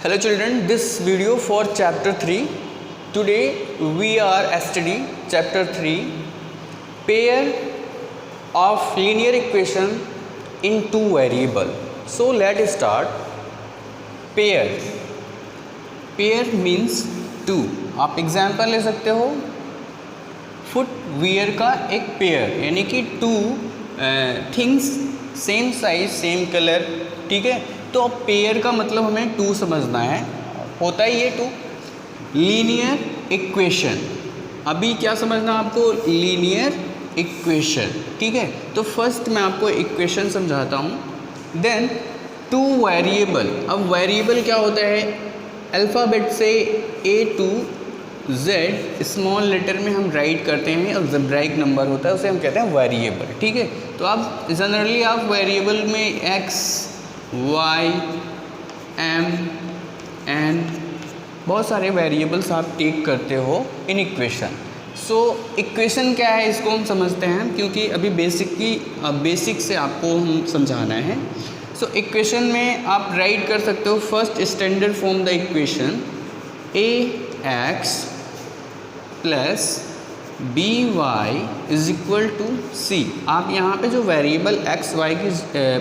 Hello children, this video for chapter 3. Today we are studying chapter 3, pair of linear equation in two variable. So let's start. Pair. Pair means two. आप example ले सकते हो footwear का एक pair, यानी कि two things same size same colour, ठीक है। तो पेयर का मतलब हमें टू समझना है, होता ही ये टू। लीनियर इक्वेशन, अभी क्या समझना आपको, लीनियर इक्वेशन, ठीक है। तो फर्स्ट मैं आपको इक्वेशन समझाता हूँ। देन टू वेरिएबल, अब वेरिएबल क्या होता है, अल्फ़ाबेट से A to Z small letter में हम राइट करते हैं, अलजेब्राइक नंबर होता है, उसे हम कहते हैं वेरिएबल, ठीक है। तो आप जनरली आप वेरिएबल में X, Y, M, N बहुत सारे वेरिएबल्स आप टेक करते हो इन इक्वेशन। सो इक्वेशन क्या है इसको हम समझते हैं, क्योंकि अभी बेसिक से आपको हम समझाना है। सो इक्वेशन में आप राइट कर सकते हो first standard form the equation ax plus by is equal to c। आप यहाँ पे जो वेरिएबल x y की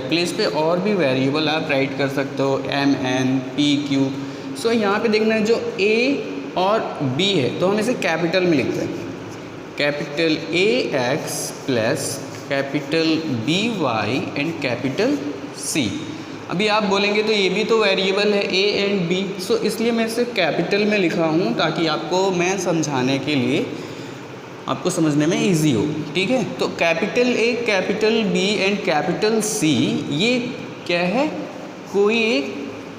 प्लेस पे और भी वेरिएबल आप राइट कर सकते हो, m n p q। सो यहाँ पे देखना है जो a और b है तो हम इसे कैपिटल में लिखते हैं, capital ax plus capital by and capital c। अभी आप बोलेंगे तो ये भी तो वेरिएबल है a एंड b, सो इसलिए मैं इसे कैपिटल में लिखा हूँ ताकि आपको मैं समझाने के लिए आपको समझने में इजी हो, ठीक है। तो capital A, capital B and capital C ये क्या है, कोई एक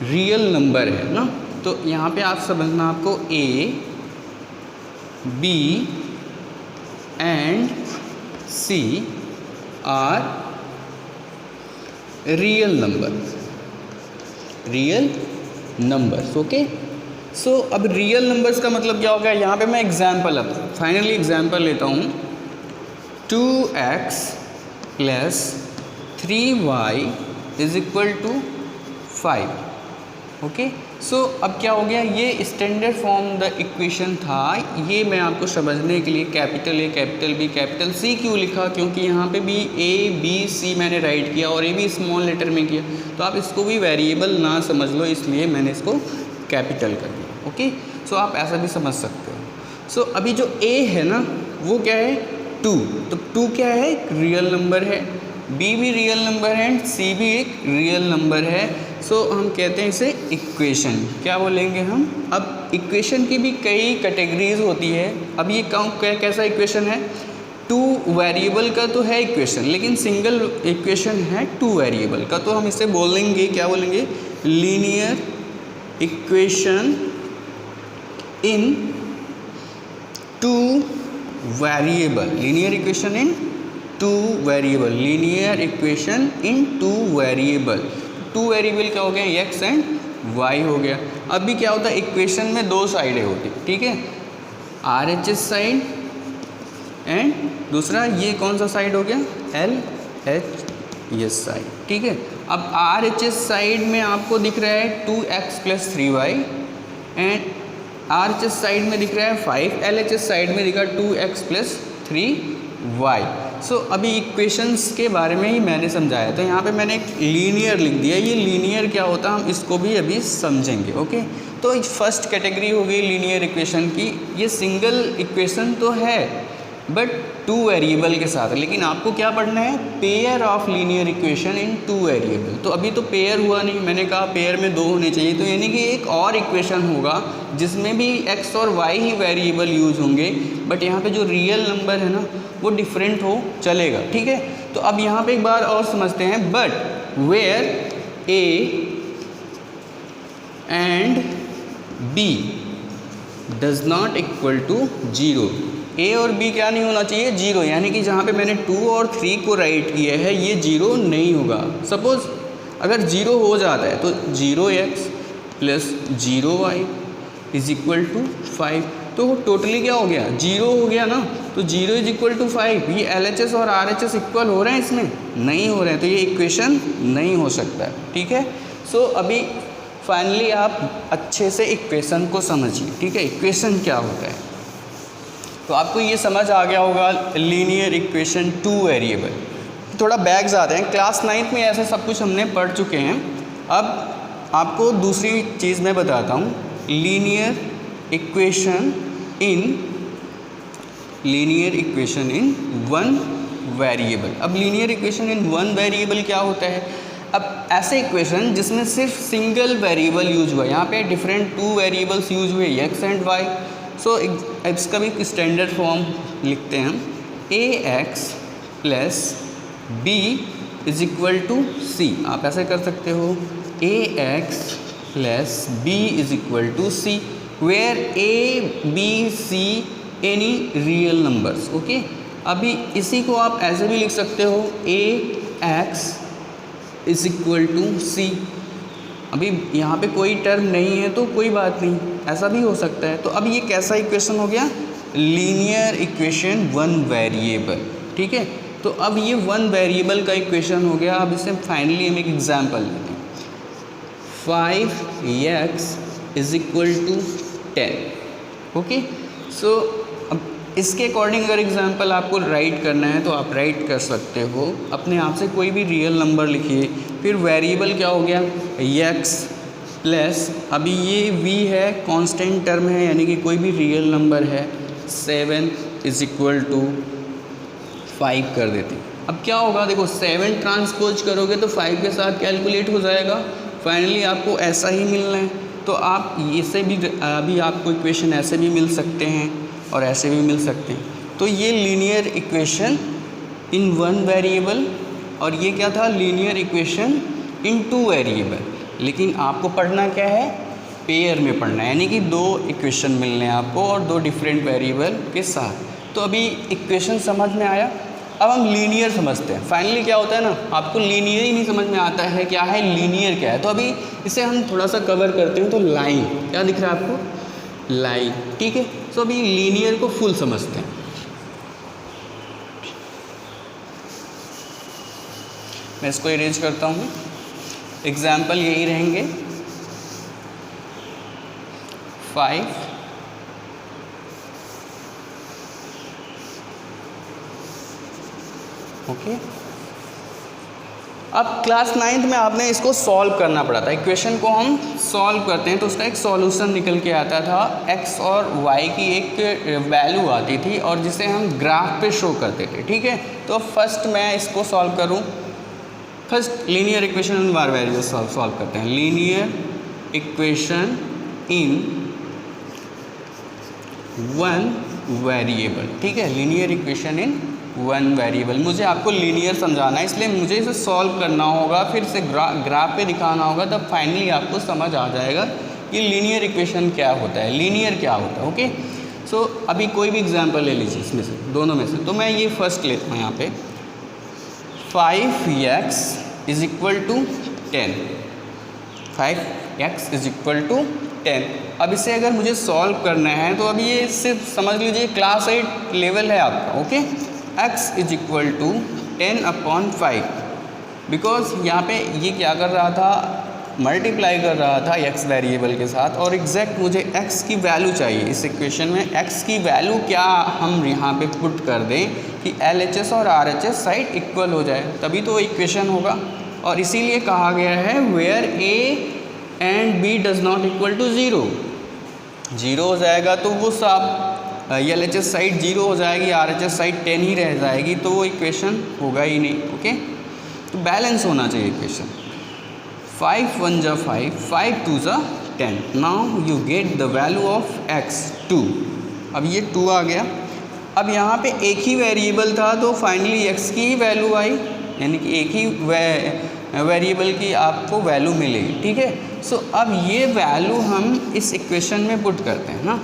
रियल नंबर है ना। तो यहाँ पे आप समझना, आपको A, B and C are real numbers, okay. So अब रियल नंबर्स का मतलब क्या होगा, यहाँ पे मैं एग्जाम्पल अब फाइनली एग्जाम्पल लेता हूँ। 2x plus 3y is equal to 5, okay. So अब क्या हो गया, ये स्टैंडर्ड फॉर्म द इक्वेशन था, ये मैं आपको समझने के लिए capital A, capital B, capital C क्यों लिखा, क्योंकि यहाँ पे भी A, B, C मैंने राइट किया और A भी स्मॉल लेटर में किया, तो आप इसको भी वेरिएबल ना समझ लो, इसलिए मैंने इसको कैपिटल कर दिया, ओके। सो आप ऐसा भी समझ सकते हो। सो अभी जो A है ना वो क्या है, 2, तो 2 क्या है, एक रियल नंबर है, B भी रियल नंबर है एंड C भी एक रियल नंबर है। सो हम कहते हैं इसे इक्वेशन, क्या बोलेंगे हम। अब इक्वेशन की भी कई कैटेगरीज होती है। अब ये कैसा इक्वेशन है, 2 वेरिएबल का तो है इक्वेशन, लेकिन सिंगल इक्वेशन है 2 वेरिएबल का, तो हम इसे बोलेंगे, क्या बोलेंगे, लीनियर इक्वेशन इन 2 वेरिएबल, लीनियर इक्वेशन इन 2 वेरिएबल, लीनियर इक्वेशन इन 2 वेरिएबल। 2 वेरिएबल क्या हो गया, x एंड y हो गया। अभी क्या होता है, इक्वेशन में 2 साइडें होती, ठीक है, RHS साइड एंड दूसरा ये कौन सा साइड हो गया, LHS साइड, ठीक है। अब RHS साइड में आपको दिख रहा है 2x plus 3y and RHS side में दिख रहा है 5, LHS साइड में दिखा 2x प्लस 3y। सो अभी इक्वेशंस के बारे में ही मैंने समझाया, तो यहाँ पे मैंने एक लीनियर लिख दिया। ये लीनियर क्या होता है हम इसको भी अभी समझेंगे, ओके। तो फर्स्ट कैटेगरी हो गई लीनियर इक्वेशन की, ये सिंगल इक्वेशन तो है बट 2 वेरिएबल के साथ, लेकिन आपको क्या पढ़ना है, pair of linear equation in 2 variable. तो अभी तो पेयर हुआ नहीं, मैंने कहा पेयर में 2 होने चाहिए, तो यानी कि एक और इक्वेशन होगा जिसमें भी x और y ही वेरिएबल यूज होंगे, बट यहाँ पे जो रियल नंबर है ना वो डिफरेंट हो चलेगा, ठीक है। तो अब यहाँ पे एक बार और समझते हैं, but where a and b does not equal to 0, A और B क्या नहीं होना चाहिए, 0, यानी कि जहाँ पे मैंने 2 और 3 को राइट किया है ये 0 नहीं होगा। सपोज़ अगर 0 हो जाता है तो 0x plus 0y is equal to 5, तो टोटली क्या हो गया, 0 हो गया ना। तो 0 इज इक्वल टू 5, ये LHS और RHS इक्वल हो रहे हैं, इसमें नहीं हो रहे हैं, तो ये इक्वेशन नहीं हो सकता है, ठीक है। सो अभी फाइनली आप अच्छे से इक्वेशन को समझिए, ठीक है, इक्वेशन क्या होता है। तो आपको ये समझ आ गया होगा लीनियर इक्वेशन टू वेरिएबल। थोड़ा बैक जाते हैं, क्लास 9th में ऐसे सब कुछ हमने पढ़ चुके हैं। अब आपको दूसरी चीज़ मैं बताता हूँ, linear equation in one variable. अब linear equation in one variable क्या होता है? अब ऐसे इक्वेशन जिसमें सिर्फ सिंगल वेरिएबल यूज हुआ है, यहाँ पे डिफरेंट टू वेरिएबल्स यूज हुए एक्स एंड वाई। सो इसका भी स्टैंडर्ड फॉर्म लिखते हैं हम, A X plus B is equal to C. आप ऐसे कर सकते हो, A X plus B is equal to C, where A B C any real numbers. Okay, अभी इसी को आप ऐसे भी लिख सकते हो, A X is equal to C. अभी यहाँ पे कोई टर्म नहीं है तो कोई बात नहीं, ऐसा भी हो सकता है। तो अब ये कैसा इक्वेशन हो गया? लीनियर इक्वेशन वन वेरिएबल, ठीक है। तो अब ये वन वेरिएबल का इक्वेशन हो गया। अब इसे फाइनली हम एक एग्जांपल लेते हैं, 5x is equal to 10। Okay, so अब इसके अकॉर्डिंग अगर एग्जांपल आपको राइट करना है तो आप राइट कर सकते हो, अपने आप से कोई भी रियल नंबर लिखिए। फिर वेरिएबल क्या हो गया? x प्लस, अभी ये v है, कांस्टेंट टर्म है, यानी कि कोई भी रियल नंबर है, 7 इज इक्वल टू 5 कर देते हैं। अब क्या होगा? देखो 7 ट्रांसपोज करोगे तो 5 के साथ कैलकुलेट हो जाएगा। फाइनली आपको ऐसा ही मिलना है। तो आप इसे भी, अभी आपको इक्वेशन ऐसे भी मिल सकते हैं और ऐसे भी मिल सकते हैं। तो ये linear equation in one variable, और ये क्या था? लीनियर इक्वेशन इन टू वेरिएबल। लेकिन आपको पढ़ना क्या है? पेयर में पढ़ना है, यानी कि दो इक्वेशन मिलने हैं आपको और दो डिफरेंट वेरिएबल के साथ। तो अभी इक्वेशन समझ में आया। अब हम लीनियर समझते हैं। फाइनली क्या होता है ना, आपको लीनियर ही नहीं समझ में आता है क्या है लीनियर क्या है। तो अभी इसे हम थोड़ा सा कवर करते हैं। तो लाइन, क्या दिख रहा है आपको? लाइन, ठीक है। तो अभी लीनियर को फुल समझते हैं। मैं इसको अरेंज करता हूँ। एग्जाम्पल यही रहेंगे, 5 ओके। अब क्लास 9th में आपने इसको सॉल्व करना पड़ा था। इक्वेशन को हम सॉल्व करते हैं तो उसका एक सॉल्यूशन निकल के आता था। x और y की एक वैल्यू आती थी और जिसे हम ग्राफ पे शो करते थे, ठीक है। तो फर्स्ट मैं इसको सॉल्व करूं। First linear equation in one variable solve करते हैं। Linear equation in one variable, ठीक है। Linear equation in one variable, मुझे आपको लीनियर समझाना है, इसलिए मुझे इसे सॉल्व करना होगा, फिर से ग्राफ पे दिखाना होगा, तब फाइनली आपको समझ आ जाएगा कि लीनियर इक्वेशन क्या होता है, लीनियर क्या होता है। ओके, सो अभी कोई भी एग्जांपल ले लीजिए इसमें से, दोनों में से। तो मैं ये फर्स्ट लेता हूँ यहाँ पे, 5x is equal to 10, 5x is equal to 10। अब इसे अगर मुझे सॉल्व करना है तो अभी ये सिर्फ समझ लीजिए क्लास 8 लेवल है आपका। Okay, x is equal to 10/5, because यहाँ पे ये क्या कर रहा था, मल्टीप्लाई कर रहा था x वेरिएबल के साथ, और एग्जैक्ट मुझे x की वैल्यू चाहिए इस इक्वेशन में। x की वैल्यू क्या हम यहाँ पे पुट कर दें कि LHS और RHS साइड इक्वल हो जाए, तभी तो इक्वेशन होगा। और इसीलिए कहा गया है where a and b does not equal to 0, 0 हो जाएगा तो वो सब LHS साइड 0 हो जाएगी, RHS साइड 10 ही रह जाएगी, तो वो इक्वेशन होगा ही नहीं। ओके, तो बैलेंस होना चाहिए इक्वेशन। 5 1 जा 5, 5 2 जा 10। Now you get the value of x 2। अब ये 2 आ गया। अब यहाँ पे एक ही वेरिएबल था तो फाइनली x की ही वैल्यू आई, यानी कि एक ही वेरिएबल की आपको वैल्यू मिलेगी, ठीक है। सो अब ये वैल्यू हम इस इक्वेशन में पुट करते हैं ना,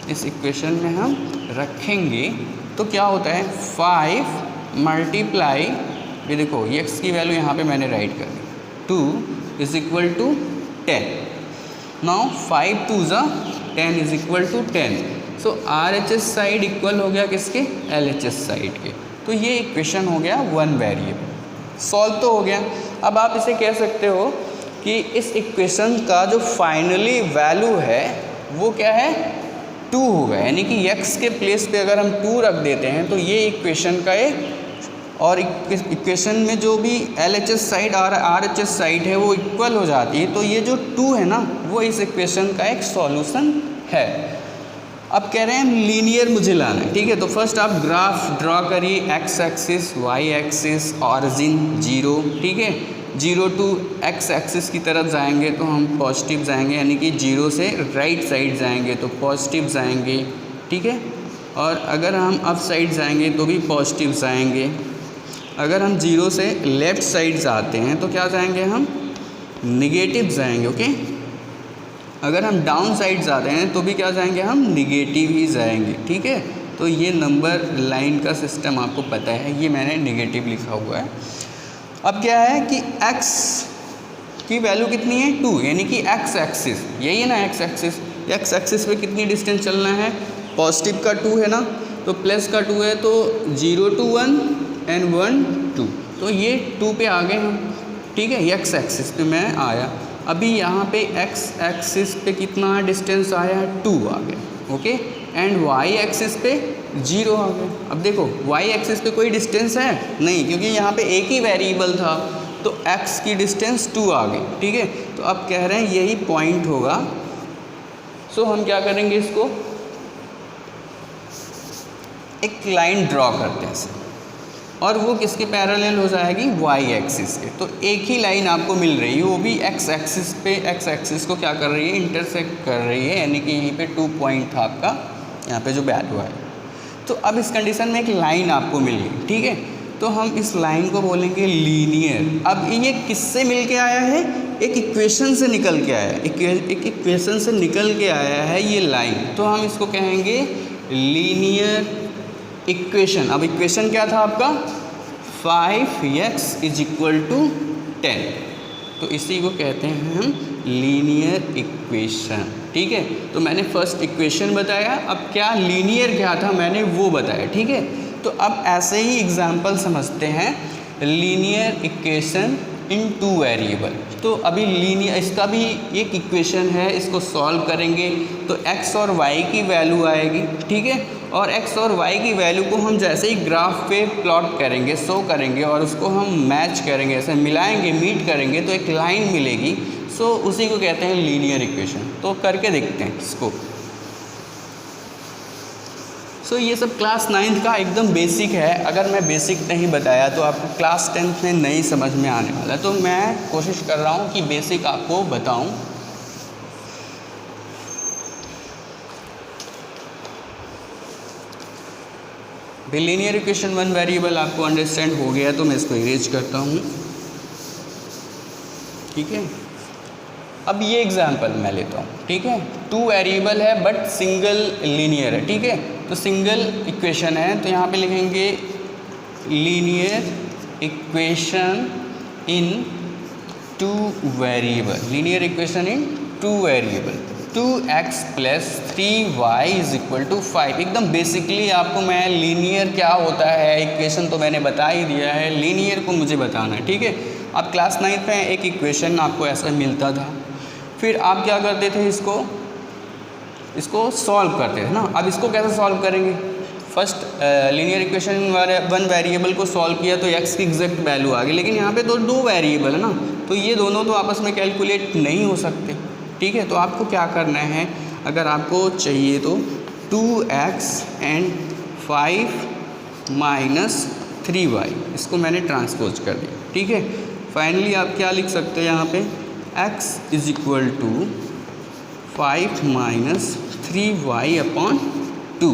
इस इक्वेशन में हम रखेंगे तो क्या होता है, 5 मल्टीप्लाई, ये देखो ये x की वैल्यू यहाँ पे मैंने राइट कर दी, 2 इज इक्वल टू 10। नाउ 5 2 जा 10 is equal to 10। So RHS side equal हो गया किसके, LHS साइड के। तो ये इक्वेशन हो गया वन वेरिएबल, सॉल्व तो हो गया। अब आप इसे कह सकते हो कि इस इक्वेशन का जो फाइनली वैल्यू है वो क्या है 2 होगा, यानी कि x के प्लेस पे अगर हम 2 रख देते हैं तो ये इक्वेशन का एक, और इक्वेशन में जो भी LHS साइड और RHS साइड है वो इक्वल हो जाती है, तो ये जो 2 है ना वो इस इक्वेशन का एक सॉल्यूशन है। अब कह रहे हैं लीनियर मुझे लाना है, ठीक है। तो फर्स्ट आप ग्राफ ड्रॉ करिए, x axis, y axis, origin 0, ठीक है। 0 टू x एक्सिस की तरफ जाएंगे तो हम पॉजिटिव जाएंगे, यानी कि 0 से राइट साइड जाएंगे तो पॉजिटिव जाएंगे, ठीक है। और अगर हम अप साइड जाएंगे तो भी पॉजिटिव जाएंगे। अगर हम 0 से लेफ़्ट साइड जाते हैं तो क्या जाएंगे, हम निगेटिव जाएंगे, ओके। अगर हम डाउन साइड जाते हैं तो भी क्या जाएंगे, हम निगेटिव ही जाएंगे, ठीक है। तो ये नंबर लाइन का सिस्टम आपको पता है, ये मैंने निगेटिव लिखा हुआ है। अब क्या है कि x की वैल्यू कितनी है 2, यानी कि x एक्सिस, यही है ना x एक्सिस। x एक्सिस पे कितनी डिस्टेंस चलना है, पॉजिटिव का 2 है ना, तो प्लस का 2 है, तो 0 to 1 एंड 1 2, तो ये 2 पे आ गए हम, ठीक है। x एक्सिस पे मैं आया, अभी यहाँ पे x एक्सिस पे कितना डिस्टेंस आया, 2 आ गया, ओके। एंड y एक्सिस पे 0 आ गया। अब देखो y एक्सिस पे कोई डिस्टेंस है नहीं, क्योंकि यहाँ पे एक ही वेरिएबल था, तो x की डिस्टेंस 2 आ गई, ठीक है। तो अब कह रहे हैं यही पॉइंट होगा। सो हम क्या करेंगे, इसको एक लाइन ड्रॉ करते हैं और वो किसके पैरेलल हो जाएगी, y एक्सिस के। तो एक ही लाइन आपको मिल रही है, वो भी x एक्सिस पे, x एक्सिस को क्या कर रही है, इंटरसेक्ट कर रही है, यानी कि यहीं पे 2 पॉइंट था आपका, यहाँ पे जो वैल्यू है। तो अब इस कंडीशन में एक लाइन आपको मिल गई, ठीक है। तो हम इस लाइन को बोलेंगे लीनियर। अब ये किससे मिल के आया है, एक इक्वेशन से निकल के आया है, एक इक्वेशन से निकल के आया है ये लाइन, तो हम इसको कहेंगे लीनियर इक्वेशन। अब इक्वेशन क्या था आपका, 5x = 10, तो इसी को कहते हैं हम लीनियर इक्वेशन, ठीक है। तो मैंने फर्स्ट इक्वेशन बताया, अब क्या लीनियर क्या था मैंने वो बताया, ठीक है। तो अब ऐसे ही एग्जाम्पल समझते हैं, लीनियर इक्वेशन इन 2 वेरिएबल। तो अभी लीनियर, इसका भी एक इक्वेशन है, इसको सॉल्व करेंगे तो x और y की वैल्यू आएगी, ठीक है। और x और y की वैल्यू को हम जैसे ही ग्राफ पे प्लॉट करेंगे, शो करेंगे, और उसको हम मैच करेंगे, ऐसे मिलाएंगे, मीट करेंगे, तो एक लाइन मिलेगी। सो उसी को कहते हैं लीनियर इक्वेशन। तो करके देखते हैं इसको। सो ये सब क्लास 9th का एकदम बेसिक है। अगर मैं बेसिक नहीं बताया तो आपको क्लास 10th में नहीं समझ में आने वाला, तो मैं कोशिश कर रहा हूँ कि बेसिक आपको बताऊँ। लीनियर इक्वेशन 1 वेरिएबल आपको अंडरस्टैंड हो गया, तो मैं इसको इरेज करता हूँ, ठीक है। अब ये एग्जांपल मैं लेता हूँ, ठीक है। 2 वेरिएबल है बट सिंगल लीनियर है, ठीक है। तो सिंगल इक्वेशन है, तो यहाँ पे लिखेंगे लीनियर इक्वेशन इन 2 वेरिएबल, लीनियर इक्वेशन इन 2 वेरिएबल, 2x + 3y = 5। एकदम बेसिकली आपको मैं लीनियर क्या होता है, इक्वेशन तो मैंने बता ही दिया है, लीनियर को मुझे बताना है, ठीक है। अब क्लास 9th में एक इक्वेशन आपको ऐसा मिलता था, फिर आप क्या करते थे, इसको सॉल्व करते थे ना। अब इसको कैसे सॉल्व करेंगे, फर्स्ट लीनियर इक्वेशन 1 वेरिएबल को सॉल्व किया तो x की एग्जैक्ट वैल्यू आ गई, लेकिन यहाँ पे तो 2 वेरिएबल है ना, तो ये दोनों तो आपस में कैलकुलेट नहीं हो सकते, ठीक है। तो आपको क्या करना है, अगर आपको चाहिए तो 2x एंड 5 - 3y, इसको मैंने ट्रांसपोज कर दिया, ठीक है। फाइनली आप क्या लिख सकते हैं यहाँ पे, x = 5 - 3y/2।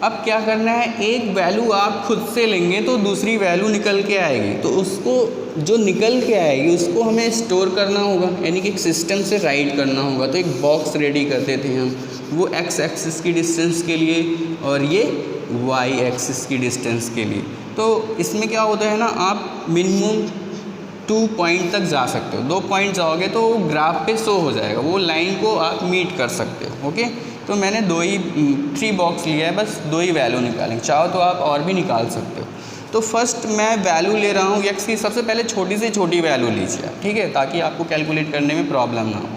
अब क्या करना है, एक वैल्यू आप खुद से लेंगे तो दूसरी वैल्यू निकल के आएगी, तो उसको जो निकल के आएगी उसको हमें स्टोर करना होगा, यानी कि एक सिस्टम से राइट करना होगा। तो एक बॉक्स रेडी करते थे हम, वो x एक्सिस की डिस्टेंस के लिए और ये y एक्सिस की डिस्टेंस के लिए। तो इसमें क्या होता है ना, आप मिनिमम 2 पॉइंट तक जा सकते हो, 2 पॉइंट जाओगे तो ग्राफ पे शो हो जाएगा, वो लाइन को आप मीट कर सकते हो, ओके। तो मैंने 3 बॉक्स लिया है, बस 2 ही वैल्यू निकालेंगे, चाहो तो आप और भी निकाल सकते हो। तो फर्स्ट मैं वैल्यू ले रहा हूँ x की, सबसे पहले छोटी से छोटी वैल्यू लीजिए, ठीक है, ताकि आपको कैलकुलेट करने में प्रॉब्लम ना हो।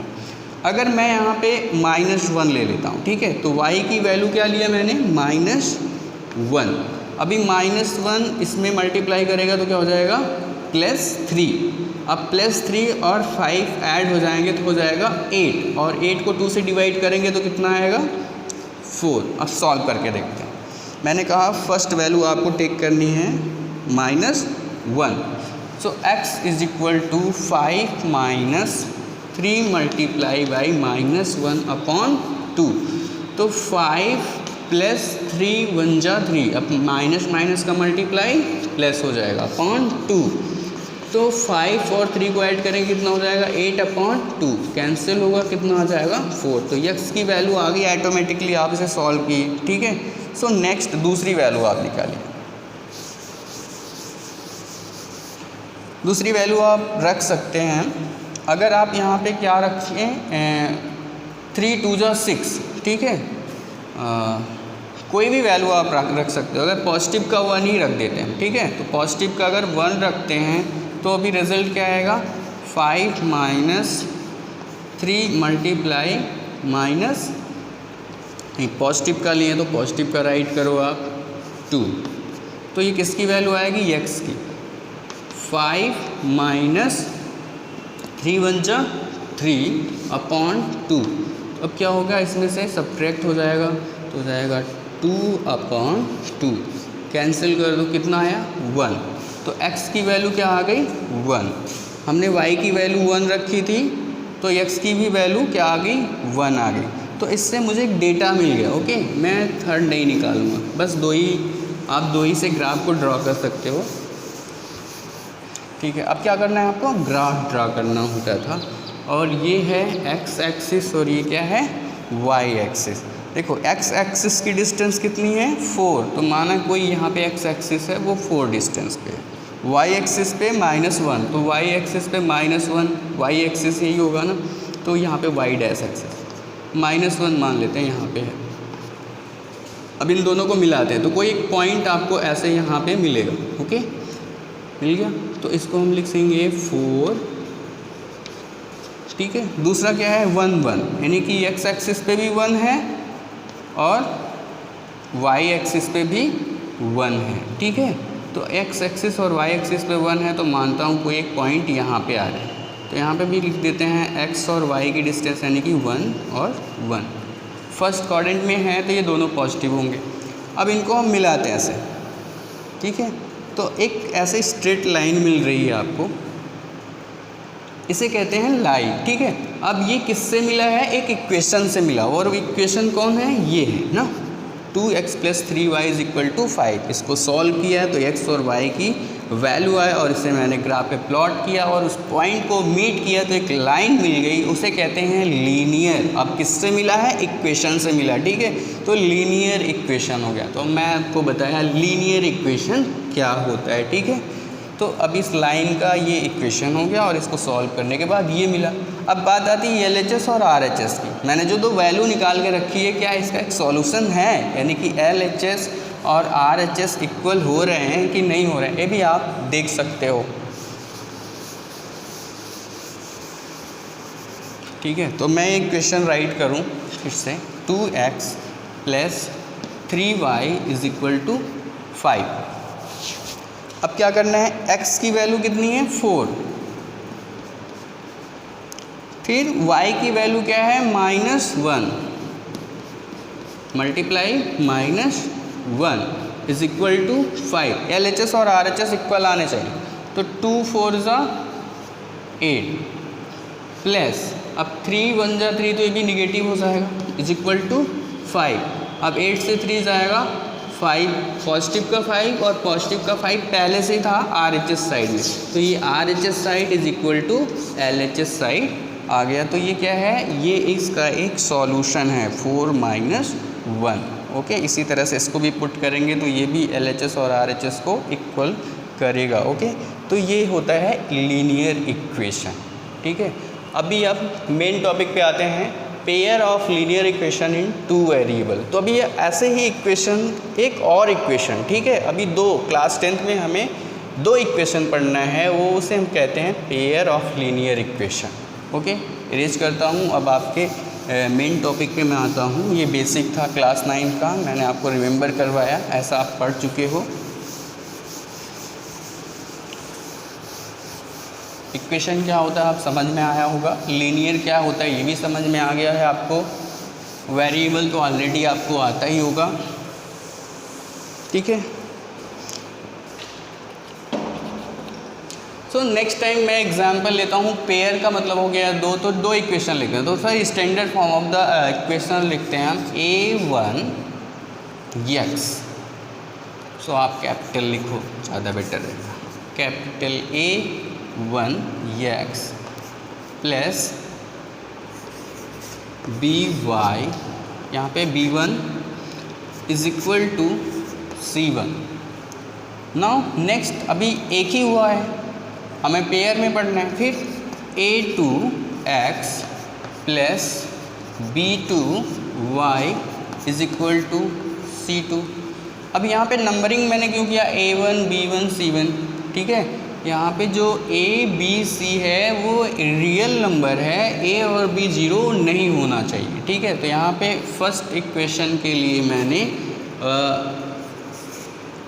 अगर मैं यहाँ पे -1 ले लेता हूँ, ठीक है, तो y की वैल्यू क्या लिया मैंने, -1। अभी -1 इसमें मल्टीप्लाई करेगा तो क्या हो जाएगा, +3। अब +3 और 5 ऐड हो जाएंगे तो हो जाएगा 8, और 8 को 2 से डिवाइड करेंगे तो कितना आएगा, 4। अब सॉल्व करके देखते हैं। मैंने कहा फर्स्ट वैल्यू आपको टेक करनी है -1। So x is equal to 5 - 3 multiply by -1/2। तो 5 + 3 1 जा 3, अब माइनस का मल्टीप्लाई प्लस हो जाएगा /2। तो 5 और 3 को ऐड करेंगे कितना हो जाएगा, 8/2, कैंसिल होगा, कितना आ जाएगा 4। तो x की वैल्यू आ गई ऑटोमेटिकली, आप इसे सॉल्व किए, ठीक है। सो नेक्स्ट दूसरी वैल्यू आप निकालिए। दूसरी वैल्यू आप रख सकते हैं, अगर आप यहाँ पे क्या रखें, 3 2 जा 6, ठीक है, कोई भी वैल्यू आप रख सकते हो। अगर पॉजिटिव का 1 ही रख देते हैं, ठीक है, तो पॉजिटिव का अगर 1 रखते हैं तो अभी रिजल्ट क्या आएगा, 5 - 3 मल्टीप्लाई माइनस, पॉजिटिव का लिए तो पॉजिटिव का राइट करो आप 2। तो ये किसकी वैल्यू आएगी, x की। 5 - 3 1 जा 3/2। अब क्या होगा, इसमें से सब्ट्रैक्ट हो जाएगा तो हो जाएगा 2/2, कैंसिल कर दो, कितना आया 1। तो x की वैल्यू क्या आ गई, 1। हमने y की वैल्यू 1 रखी थी, तो x की भी वैल्यू क्या आ गई, 1 आ गई। तो इससे मुझे एक डेटा मिल गया। ओके, मैं थर्ड नहीं निकालूंगा, बस आप दो ही से ग्राफ को ड्रॉ कर सकते हो, ठीक है। अब क्या करना है आपको, ग्राफ ड्रॉ करना होता था, और ये है x एक्सिस और ये क्या है, y एक्सिस। देखो x एक्सिस की डिस्टेंस कितनी है, 4, तो माना कोई यहाँ पे x एक्सिस है वो 4 डिस्टेंस पे है, y एक्सिस पे -1, तो y एक्सिस पे -1, y एक्सिस यही होगा ना, तो यहाँ पे y डैश एक्सिस -1 मान लेते हैं यहाँ पे है। अब इन दोनों को मिलाते हैं तो कोई एक पॉइंट आपको ऐसे यहाँ पे मिलेगा। ओके, मिल गया, तो इसको हम लिखेंगे 4, ठीक है। दूसरा क्या है, 1 1, यानी कि x एक्सिस पे भी 1 है और y एक्सिस पे भी 1 है, ठीक है। तो x एक्सिस और y एक्सिस पे 1 है, तो मानता हूँ कोई एक पॉइंट यहाँ पे आ रहा है, तो यहाँ पे भी लिख देते हैं x और y की डिस्टेंस यानी कि 1 और 1। फर्स्ट क्वाड्रेंट में है तो ये दोनों पॉजिटिव होंगे। अब इनको हम मिलाते हैं ऐसे, ठीक है। तो एक ऐसे स्ट्रेट लाइन मिल रही है आपको, इसे कहते हैं लाइन, ठीक है। अब ये किससे मिला है, एक इक्वेशन से मिला, और इक्वेशन कौन है, ये है ना, 2x + 3y = 5। इसको सॉल्व किया तो x और y की वैल्यू आए, और इसे मैंने ग्राफ पे प्लॉट किया और उस पॉइंट को मीट किया तो एक लाइन मिल गई, उसे कहते हैं लीनियर। अब किससे मिला है, इक्वेशन से मिला, ठीक है। तो लीनियर इक्वेशन हो गया। तो मैं आपको बताया लीनियर इक्वेशन क्या होता है, ठीक है। तो अब इस लाइन का ये इक्वेशन हो गया और इसको सॉल्व करने के बाद ये मिला। अब बात आती है LHS और RHS की। मैंने जो दो वैल्यू निकाल के रखी है, क्या इसका एक सॉल्यूशन है, यानी कि LHS और RHS इक्वल हो रहे हैं कि नहीं हो रहे हैं, ये भी आप देख सकते हो, ठीक है। तो मैं एक इक्वेशन राइट करूं फिर से, 2x + 3y = 5। अब क्या करना है, x की वैल्यू कितनी है, 4, फिर y की वैल्यू क्या है, -1 मल्टीप्लाई -1 = 5। LHS और RHS इक्वल आने चाहिए, तो 2 4 जा 8 प्लस, अब 3 1 जा 3, तो ये भी निगेटिव हो जाएगा, = 5। अब 8 से 3 जाएगा 5, पॉजिटिव का 5 और पॉजिटिव का 5 पहले से था RHS साइड में, तो ये RHS साइड = LHS साइड आ गया। तो ये क्या है, ये इसका एक सॉल्यूशन है, 4 - 1। ओके, इसी तरह से इसको भी पुट करेंगे तो ये भी LHS और RHS को इक्वल करेगा। ओके, तो ये होता है लीनियर इक्वेशन, ठीक है। अभी अब मेन टॉपिक पे आते हैं, pair of linear equation in two variable. तो अभी ऐसे ही इक्वेशन, एक और इक्वेशन, ठीक है, अभी दो, क्लास 10th में हमें दो इक्वेशन पढ़ना है, वो उसे हम कहते हैं pair of linear equation. Okay, erase करता हूँ। अब आपके मेन टॉपिक पे मैं आता हूँ। ये बेसिक था क्लास 9 का, मैंने आपको रिमेंबर करवाया, ऐसा आप पढ़ चुके हो। इक्वेशन क्या होता है आप समझ में आया होगा, लीनियर क्या होता है ये भी समझ में आ गया है आपको, वेरिएबल तो ऑलरेडी आपको आता ही होगा, ठीक है। सो नेक्स्ट टाइम मैं एग्जांपल लेता हूँ। पेयर का मतलब हो गया दो, तो दो इक्वेशन लिखते हैं। तो sir standard form of the equation लिखते हैं हम a1x। सो आप कैपिटल लिखो, ज़्यादा बेटर रहेगा। कैपिटल A1x प्लस by, यहाँ पे b1 is equal to c1। Now next, अभी एक ही हुआ है, हमें पेयर में पढ़ना है। फिर a2x plus b2y is equal to c2। अब यहाँ पे नंबरिंग मैंने क्यों किया, a1 b1 c1, ठीक है। यहाँ पे जो a b c है वो रियल नंबर है, a और b जीरो नहीं होना चाहिए, ठीक है। तो यहाँ पे फर्स्ट इक्वेशन के लिए मैंने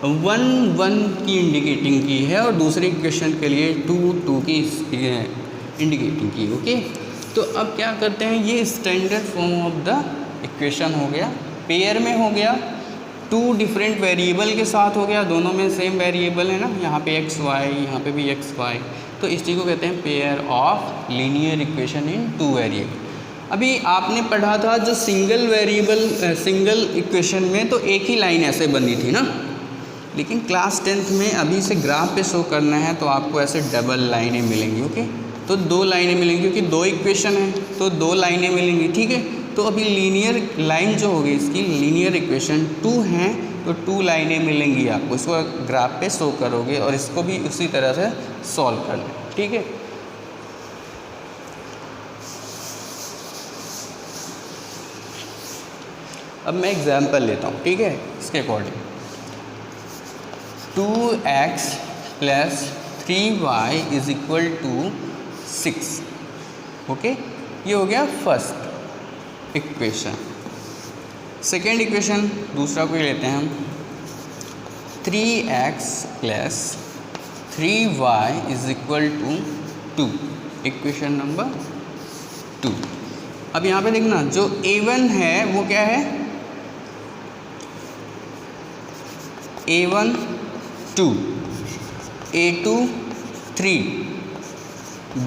1 1 की इंडिकेटिंग की है और दूसरे इक्वेशन के लिए 2 2 की इंडिकेटिंग की। ओके, तो अब क्या करते हैं, ये standard form of the equation हो गया, पेयर में हो गया, टू डिफरेंट वेरिएबल के साथ हो गया, दोनों में सेम वेरिएबल है ना, यहाँ पे एक्स वाई, यहाँ पे भी एक्स वाई। तो इस चीज़ को कहते हैं pair of linear equation in two variable. अभी आपने पढ़ा था जो सिंगल वेरिएबल सिंगल इक्वेशन में तो एक ही लाइन ऐसे बनी थी ना, लेकिन क्लास 10th में अभी से ग्राफ पे शो करना है तो आपको ऐसे डबल लाइनें मिलेंगी। ओके, तो दो लाइनें मिलेंगी क्योंकि दो इक्वेशन है तो दो लाइनें मिलेंगी, ठीक है। तो अभी लीनियर लाइन जो होगी, इसकी लीनियर इक्वेशन 2 हैं तो 2 लाइनें मिलेंगी आपको, इसको ग्राफ पे शो करोगे और इसको भी उसी तरह से सॉल्व करना, ठीक है। अब मैं एग्जांपल लेता हूँ, ठीक है, इसके according 2x plus 3y is equal to 6। Okay, ये हो गया फर्स्ट इक्वेशन। सेकेंड इक्वेशन दूसरा कोई लेते हैं हम, 3x plus 3y is equal to 2, equation number 2। अब यहाँ पे देखना जो a1 है वो क्या है, a1 2, a2 3,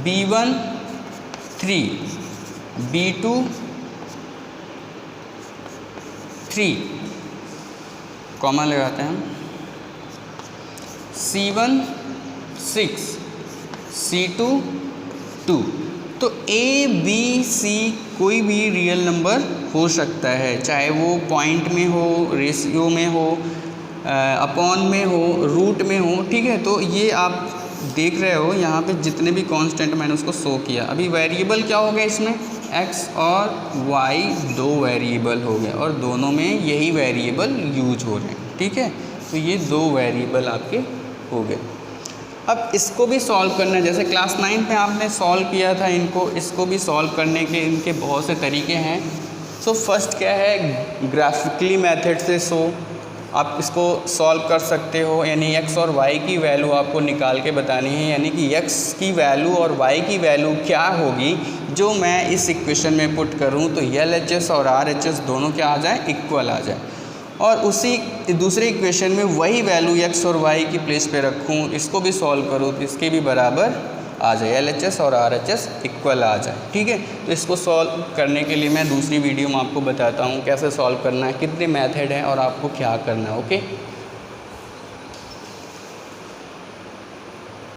b1 3, b2 3, comma लगाते हैं हम, c1 6, c2 2। तो a b c कोई भी रियल नंबर हो सकता है, चाहे वो पॉइंट में हो, रेशियो में हो, अपॉन में हो, रूट में हो, ठीक है। तो ये आप देख रहे हो यहाँ पे जितने भी कांस्टेंट मैंने उसको शो किया। अभी वेरिएबल क्या हो गया इसमें, x और y दो वेरिएबल हो गए और दोनों में यही वेरिएबल यूज हो रहे हैं, ठीक है। तो ये दो वेरिएबल आपके हो गए। अब इसको भी सॉल्व करना है, जैसे क्लास 9 में आपने सॉल्व किया था इनको, इसको भी सॉल्व करने के इनके बहुत से तरीके हैं। सो फर्स्ट क्या है, ग्राफिकली मेथड से आप इसको सॉल्व कर सकते हो, यानी x और y की वैल्यू आपको निकाल के बतानी है, यानी कि x की वैल्यू और y की वैल्यू क्या होगी जो मैं इस इक्वेशन में पुट करूं तो LHS और RHS दोनों क्या आ जाए, इक्वल आ जाए। और उसी दूसरे इक्वेशन में वही वैल्यू x और y की प्लेस पे रखूं, इसको भी सॉल्व करूं तो इसके भी बराबर आ जाए, LHS और RHS इक्वल आ जाए, ठीक है। तो इसको सॉल्व करने के लिए मैं दूसरी वीडियो में आपको बताता हूँ कैसे सॉल्व करना है, कितने मेथड हैं और आपको क्या करना है। ओके।